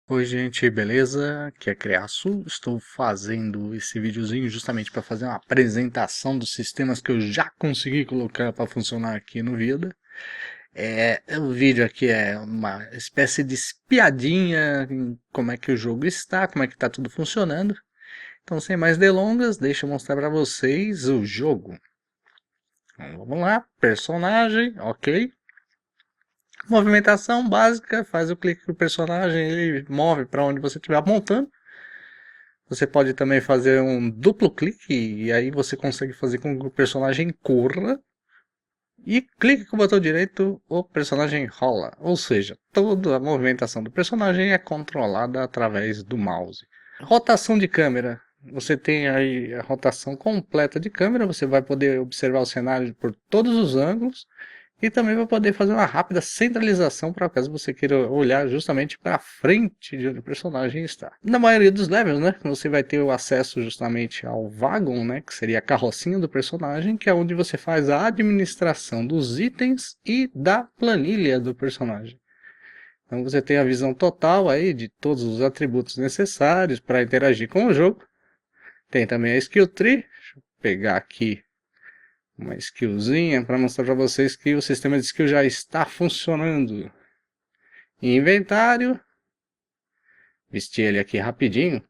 Oi gente, beleza? Aqui é Criaço. Estou fazendo esse videozinho justamente para fazer uma apresentação dos sistemas que eu já consegui colocar para funcionar aqui no Vida. O vídeo aqui é uma espécie de espiadinha em como é que o jogo está, como é que está tudo funcionando. Então, sem mais delongas, deixa eu mostrar para vocês o jogo. Então, vamos lá, personagem, ok. Movimentação básica, faz o clique no personagem, ele move para onde você estiver apontando. Você pode também fazer um duplo clique e aí você consegue fazer com que o personagem corra e clique com o botão direito, o personagem rola. Ou seja, toda a movimentação do personagem é controlada através do mouse. Rotação de câmera. Você tem aí a rotação completa de câmera, você vai poder observar o cenário por todos os ângulos e também vai poder fazer uma rápida centralização para caso você queira olhar justamente para frente de onde o personagem está. Na maioria dos levels, né, você vai ter o acesso justamente ao wagon, né, que seria a carrocinha do personagem, que é onde você faz a administração dos itens e da planilha do personagem. Então você tem a visão total aí de todos os atributos necessários para interagir com o jogo. Tem também a skill tree. Deixa eu pegar aqui uma skillzinha para mostrar para vocês que o sistema de skill já está funcionando. Inventário. Vestir ele aqui rapidinho.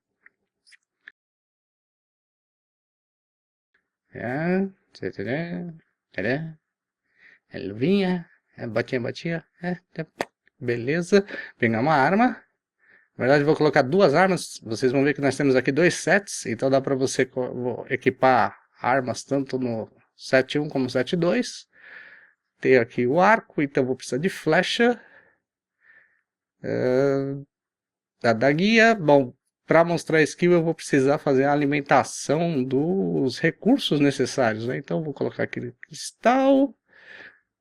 É, é luvinha. É botinha. Beleza. Pegar uma arma. Na verdade, vou colocar duas armas. Vocês vão ver que nós temos aqui dois sets. Então dá para você equipar armas tanto no set 1 como set 2. Tem aqui o arco, então vou precisar de flecha. Da guia. Bom, para mostrar a skill eu vou precisar fazer a alimentação dos recursos necessários, né? Então vou colocar aquele cristal,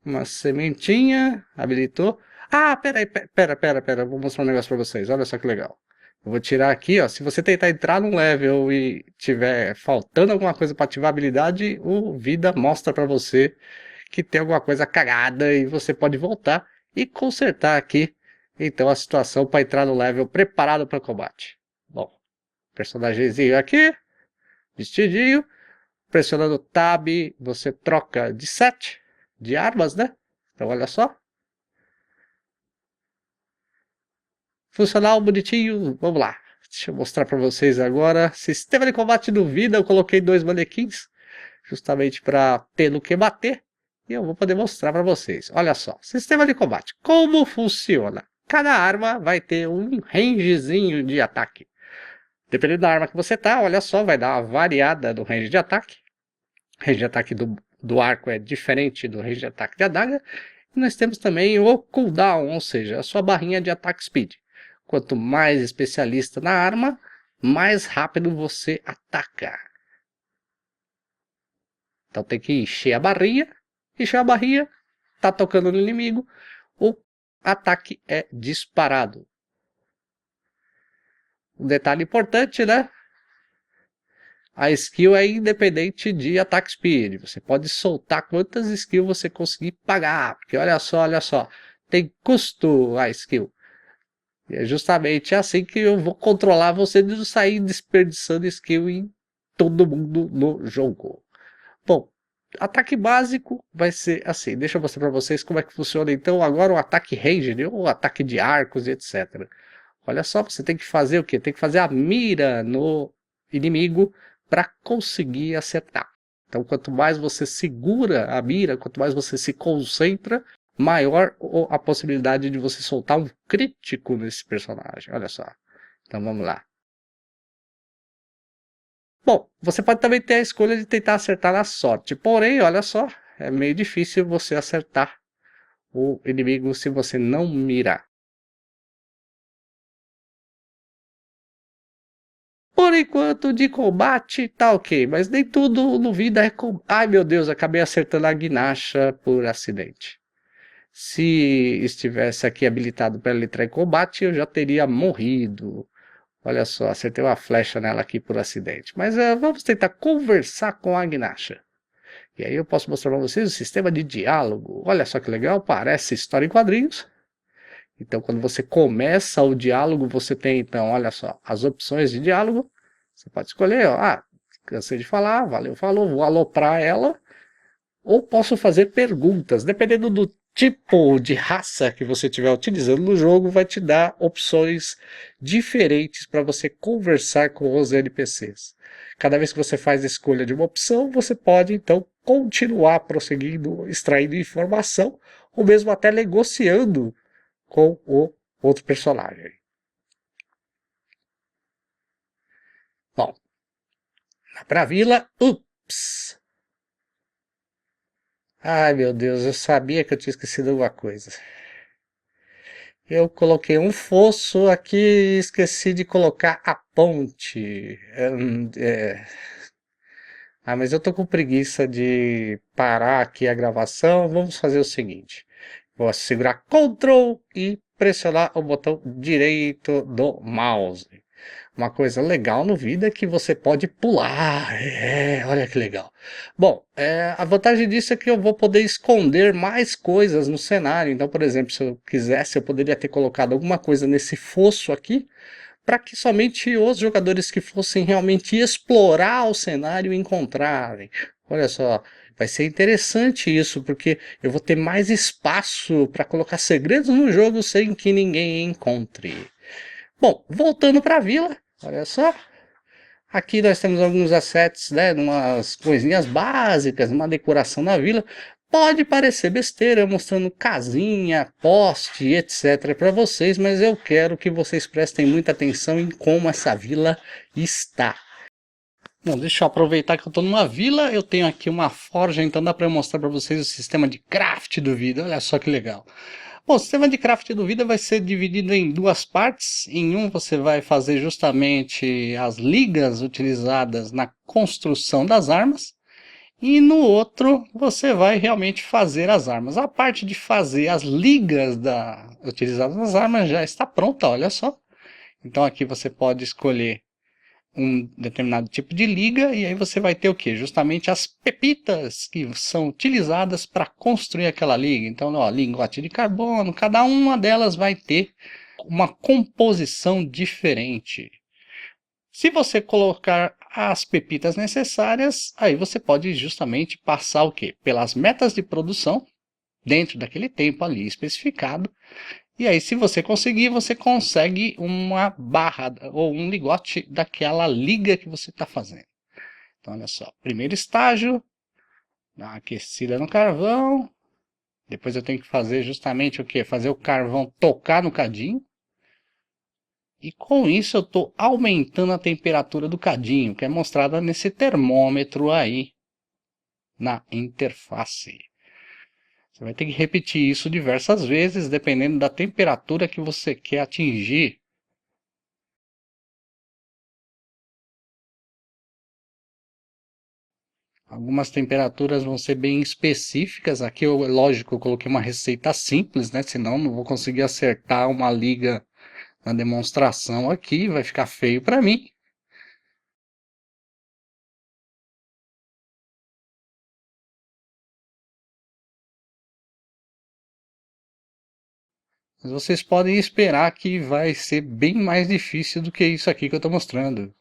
uma sementinha, habilitou. Ah, pera, vou mostrar um negócio para vocês, olha só que legal. Eu vou tirar aqui, ó, se você tentar entrar num level e tiver faltando alguma coisa para ativar a habilidade, o vida mostra para você que tem alguma coisa cagada e você pode voltar e consertar aqui então a situação para entrar no level preparado para combate. Bom, personagemzinho aqui, vestidinho, pressionando Tab, você troca de set de armas, né? Então olha só. Funcional, bonitinho, vamos lá. Deixa eu mostrar para vocês agora. Sistema de combate do Vida, eu coloquei dois manequins, justamente para ter no que bater. E eu vou poder mostrar para vocês. Olha só, sistema de combate. Como funciona? Cada arma vai ter um rangezinho de ataque. Dependendo da arma que você tá, olha só, vai dar uma variada no range de ataque. O range de ataque do arco é diferente do range de ataque de adaga. E nós temos também o cooldown, ou seja, a sua barrinha de ataque speed. Quanto mais especialista na arma, mais rápido você ataca. Então tem que encher a barrinha. Encher a barrinha, tá tocando no inimigo, o ataque é disparado. Um detalhe importante, né? A skill é independente de attack speed. Você pode soltar quantas skills você conseguir pagar. Porque olha só, tem custo a skill. E é justamente assim que eu vou controlar você de não sair desperdiçando skill em todo mundo no jogo. Bom, ataque básico vai ser assim. Deixa eu mostrar para vocês como é que funciona então agora o ataque ranged, ou o ataque de arcos e etc. Olha só, você tem que fazer o quê? Tem que fazer a mira no inimigo para conseguir acertar. Então, quanto mais você segura a mira, quanto mais você se concentra, maior a possibilidade de você soltar um crítico nesse personagem. Olha só. Então, vamos lá. Bom, você pode também ter a escolha de tentar acertar na sorte. Porém, olha só, é meio difícil você acertar o inimigo se você não mirar. Por enquanto, de combate tá ok, mas nem tudo no vida é combate. Ai meu Deus, acabei acertando a Gnacha por acidente. Se estivesse aqui habilitado para ela entrar em combate, eu já teria morrido. Olha só, acertei uma flecha nela aqui por acidente. Mas vamos tentar conversar com a Gnacha. E aí eu posso mostrar para vocês o sistema de diálogo. Olha só que legal, parece história em quadrinhos. Então, quando você começa o diálogo, você tem, então, olha só, as opções de diálogo. Você pode escolher, ó, cansei de falar, valeu, falou, vou aloprar ela. Ou posso fazer perguntas. Dependendo do tipo de raça que você estiver utilizando no jogo, vai te dar opções diferentes para você conversar com os NPCs. Cada vez que você faz a escolha de uma opção, você pode então continuar prosseguindo, extraindo informação, ou mesmo até negociando com o outro personagem. Bom, pra vila, ups! Ai meu Deus, eu sabia que eu tinha esquecido alguma coisa. Eu coloquei um fosso aqui e esqueci de colocar a ponte. Mas eu tô com preguiça de parar aqui a gravação. Vamos fazer o seguinte. Vou segurar Ctrl e pressionar o botão direito do mouse. Uma coisa legal no vídeo é que você pode pular. Olha que legal. Bom, a vantagem disso é que eu vou poder esconder mais coisas no cenário. Então, por exemplo, se eu quisesse, eu poderia ter colocado alguma coisa nesse fosso aqui, para que somente os jogadores que fossem realmente explorar o cenário encontrarem. Olha só, vai ser interessante isso, porque eu vou ter mais espaço para colocar segredos no jogo sem que ninguém encontre. Bom, voltando para a vila, olha só. Aqui nós temos alguns assets, né, umas coisinhas básicas, uma decoração na vila. Pode parecer besteira, mostrando casinha, poste, etc. para vocês, mas eu quero que vocês prestem muita atenção em como essa vila está. Bom, deixa eu aproveitar que eu estou numa vila, eu tenho aqui uma forja, então dá para eu mostrar para vocês o sistema de craft do vídeo. Olha só que legal. Bom, o sistema de craft do vida vai ser dividido em duas partes. Em um você vai fazer justamente as ligas utilizadas na construção das armas. E no outro você vai realmente fazer as armas. A parte de fazer as ligas utilizadas nas armas já está pronta, olha só. Então aqui você pode escolher um determinado tipo de liga, e aí você vai ter o que? Justamente as pepitas que são utilizadas para construir aquela liga. Então, ó, lingote de carbono, cada uma delas vai ter uma composição diferente. Se você colocar as pepitas necessárias, aí você pode justamente passar o que? Pelas metas de produção, dentro daquele tempo ali especificado. E aí, se você conseguir, você consegue uma barra ou um ligote daquela liga que você está fazendo. Então, olha só. Primeiro estágio, dá uma aquecida no carvão. Depois eu tenho que fazer justamente o quê? Fazer o carvão tocar no cadinho. E com isso eu estou aumentando a temperatura do cadinho, que é mostrada nesse termômetro aí na interface. Você vai ter que repetir isso diversas vezes, dependendo da temperatura que você quer atingir. Algumas temperaturas vão ser bem específicas. Aqui, lógico, eu coloquei uma receita simples, né? Senão não vou conseguir acertar uma liga na demonstração aqui. Vai ficar feio para mim. Mas vocês podem esperar que vai ser bem mais difícil do que isso aqui que eu estou mostrando.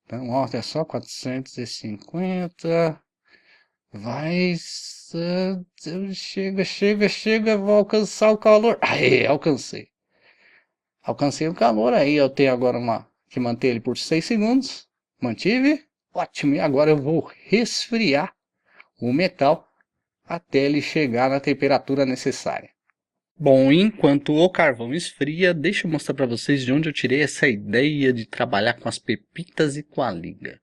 Então, ó, é só 450. Vai. Chega, vou alcançar o calor. Aê, alcancei. Alcancei o calor, aí eu tenho agora que manter ele por 6 segundos. Mantive. Ótimo, e agora eu vou resfriar o metal até ele chegar na temperatura necessária. Bom, enquanto o carvão esfria, deixa eu mostrar para vocês de onde eu tirei essa ideia de trabalhar com as pepitas e com a liga.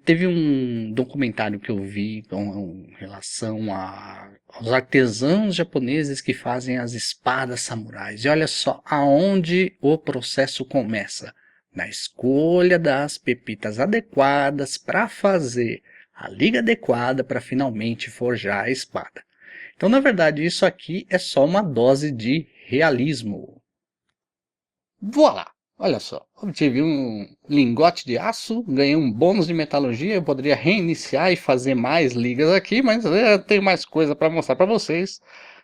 Teve um documentário que eu vi com relação aos artesãos japoneses que fazem as espadas samurais. E olha só aonde o processo começa. Na escolha das pepitas adequadas para fazer a liga adequada para finalmente forjar a espada. Então, na verdade, isso aqui é só uma dose de realismo. Voilá! Olha só, obtive um lingote de aço, ganhei um bônus de metalurgia, eu poderia reiniciar e fazer mais ligas aqui, mas eu tenho mais coisa para mostrar para vocês,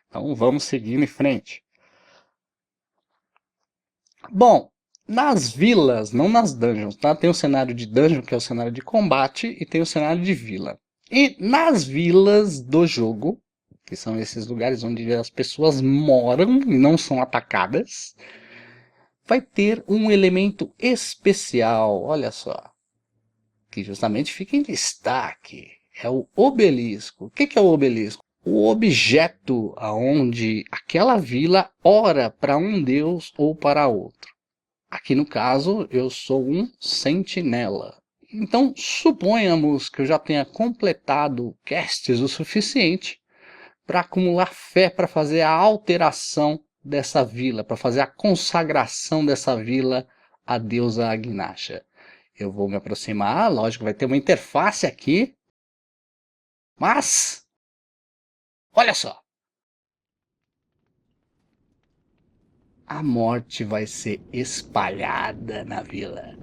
então vamos seguir em frente. Bom, nas vilas, não nas dungeons, tá? Tem o cenário de dungeon, que é o cenário de combate, e tem o cenário de vila. E nas vilas do jogo, que são esses lugares onde as pessoas moram e não são atacadas, vai ter um elemento especial, olha só, que justamente fica em destaque. É o obelisco. O que é o obelisco? O objeto aonde aquela vila ora para um deus ou para outro. Aqui no caso, eu sou um sentinela. Então, suponhamos que eu já tenha completado quests o suficiente para acumular fé para fazer a alteração dessa vila, para fazer a consagração dessa vila à deusa Agnacha. Eu vou me aproximar, lógico, vai ter uma interface aqui, mas olha só, a morte vai ser espalhada na vila.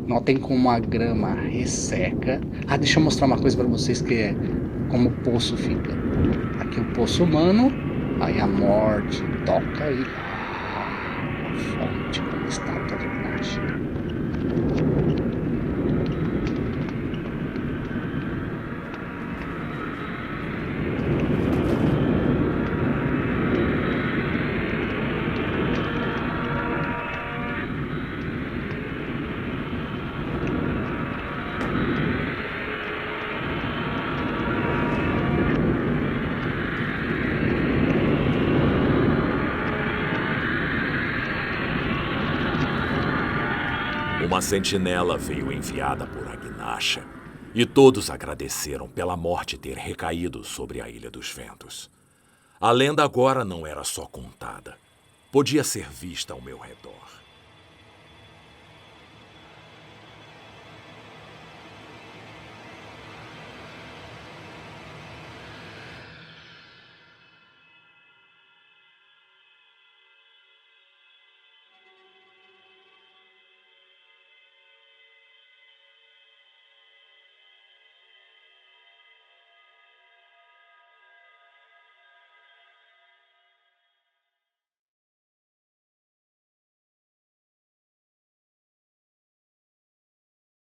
Notem como a grama resseca. Ah, deixa eu mostrar uma coisa para vocês que é como o poço fica. Aqui o poço humano, aí a morte toca e a fonte com a estátua de Agnacha. Uma sentinela veio enviada por Agnacha, e todos agradeceram pela morte ter recaído sobre a Ilha dos Ventos. A lenda agora não era só contada, podia ser vista ao meu redor.